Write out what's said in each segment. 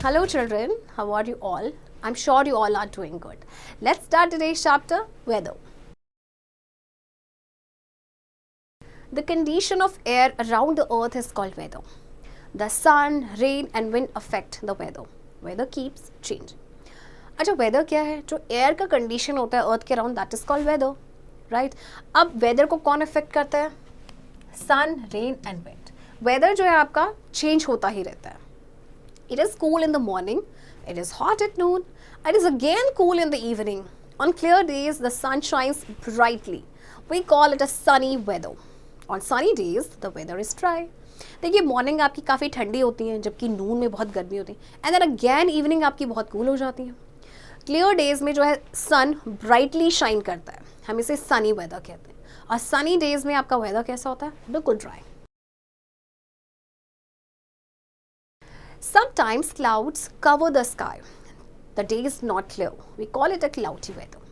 Hello children, how are you all? I'm sure you all are doing good. Let's start today's chapter, weather. The condition of air around the earth is called weather. The sun, rain and wind affect the weather. Weather keeps changing. अच्छा weather क्या है? जो air का condition होता है earth के around that is called weather, right? अब weather को कौन इफेक्ट करता है? Sun, rain and wind. Weather जो है आपका चेंज होता ही रहता है. It is cool in the morning, it is hot at noon, it is again cool in the evening. On clear days, the sun shines brightly. We call it a sunny weather. On sunny days, the weather is dry. देखिए morning आपकी काफ़ी ठंडी होती है जबकि नून में बहुत गर्मी होती है एंड देन अगेन इवनिंग आपकी बहुत कूल हो जाती है. क्लियर डेज में जो है सन ब्राइटली शाइन करता है, हम इसे सनी वेदर कहते हैं. और सनी डेज में आपका वेदर कैसा होता है? बिल्कुल dry. Sometimes clouds cover the sky. The day is not clear. We call it a cloudy weather.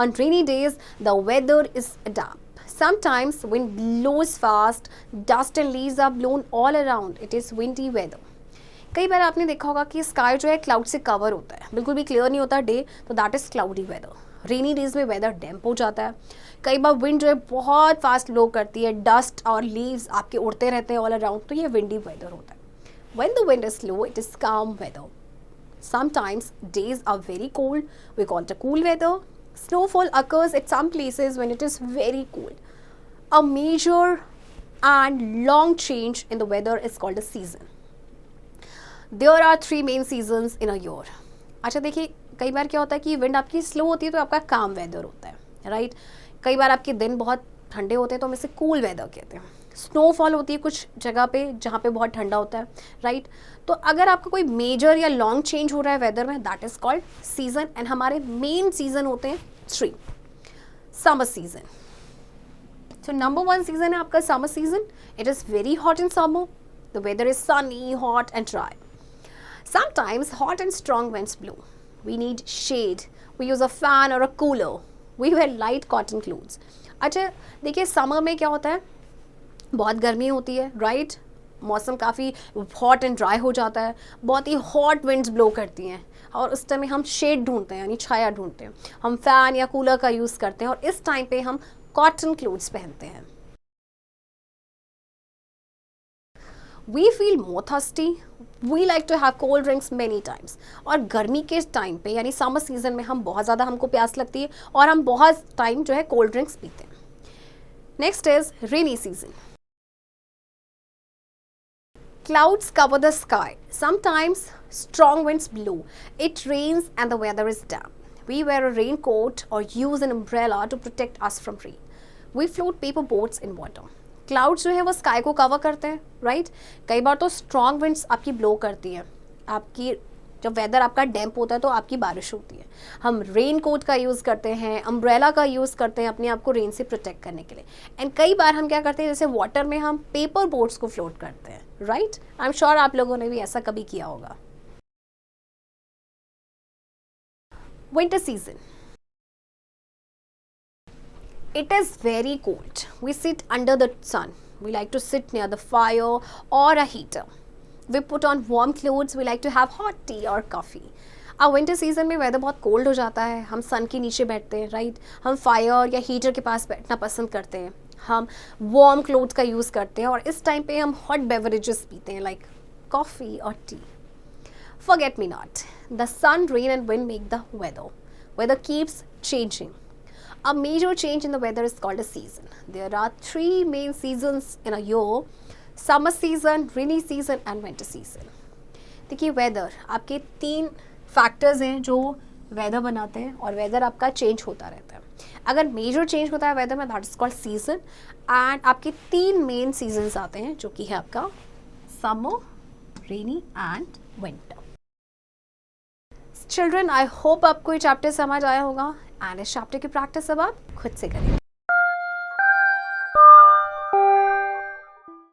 On rainy days, the weather is damp. Sometimes wind blows fast, dust and leaves are blown all around. It is windy weather. कई बार आपने देखा होगा कि sky जो है cloud से cover होता है, बिल्कुल भी क्लियर नहीं होता डे, तो that is cloudy weather. Rainy days में वेदर डैम्प हो जाता है. कई बार विंड जो है बहुत फास्ट ब्लो करती है, डस्ट और लीव्स आपके उड़ते रहते हैं ऑल अराउंड, तो ये विंडी वेदर होता है. When the wind is low, it is calm weather. Sometimes days are very cold. We call it a cool weather. Snowfall occurs at some places when it is very cold. A major and long change in the weather is called a season. There are three main seasons in a year. अच्छा देखिए कई बार क्या होता है कि wind आपकी slow होती है तो आपका काम वेदर होता है, राइट? कई बार आपके दिन बहुत ठंडे होते हैं तो हम इसे कूल वेदर कहते हैं. स्नोफॉल होती है कुछ जगह पे जहाँ पे बहुत ठंडा होता है, राइट? तो अगर आपका कोई मेजर या लॉन्ग चेंज हो रहा है वेदर में, that is called season. And हमारे मेन सीजन होते हैं three. Summer season. So number one season है आपका summer season. It is very hot in summer. The weather is sunny, hot and dry. Sometimes hot and strong winds blow. We need shade. We use a fan or a cooler. We wear light cotton clothes. अच्छा देखिए summer में क्या होता है? बहुत गर्मी होती है, राइट? मौसम काफ़ी हॉट एंड ड्राई हो जाता है, बहुत ही हॉट विंड्स ब्लो करती हैं और उस टाइम में हम शेड ढूंढते हैं यानी छाया ढूंढते हैं. हम फैन या कूलर का यूज़ करते हैं और इस टाइम पे हम कॉटन क्लोथ्स पहनते हैं. We feel more thirsty. We like to have cold drinks many times. और गर्मी के टाइम पे यानी समर सीजन में हम बहुत ज़्यादा हमको प्यास लगती है और हम बहुत टाइम जो है कोल्ड ड्रिंक्स पीते हैं. Next is rainy season. Clouds cover the sky. Sometimes strong winds blow. It rains and the weather is damp. We wear a raincoat or use an umbrella to protect us from rain. We float paper boats in water. Clouds जो है वो sky को cover करते हैं, right? कई बार तो strong winds आपकी blow करती है. आपकी जब वेदर आपका डैम्प होता है तो आपकी बारिश होती है. हम रेन कोट का यूज़ करते हैं, अम्ब्रेला का यूज़ करते हैं अपने आप को रेन से प्रोटेक्ट करने के लिए. एंड कई बार हम क्या करते हैं जैसे वाटर में हम पेपर बोट्स को फ्लोट करते हैं, राइट? आई एम श्योर आप लोगों ने भी ऐसा कभी किया होगा. Winter season. It is very cold. We sit under the sun. We like to sit near the fire or a heater. We put on warm clothes. We like to have hot tea or coffee. अब winter season में weather बहुत cold हो जाता है, हम सन के नीचे बैठते हैं, राइट? हम फायर या हीटर के पास बैठना पसंद करते हैं. हम वार्म क्लोथ्स का यूज़ करते हैं और इस टाइम पे हम हॉट बेवरेजेस पीते हैं लाइक कॉफ़ी और T. Forget me not. The sun, rain and wind make the weather. Weather keeps changing. A major change in the weather is called a season. There are three main seasons in a year: summer season, rainy season and winter season. देखिए weather आपके तीन factors हैं जो weather बनाते हैं और weather आपका change होता रहता है. अगर मेजर चेंज होता है वेदर में that is called season. And आपके तीन मेन सीजन्स आते हैं जो कि है आपका summer, rainy and winter. Children I hope आपको ये चैप्टर समझ आया होगा एंड इस चैप्टर की प्रैक्टिस अब आप खुद से करेंगे.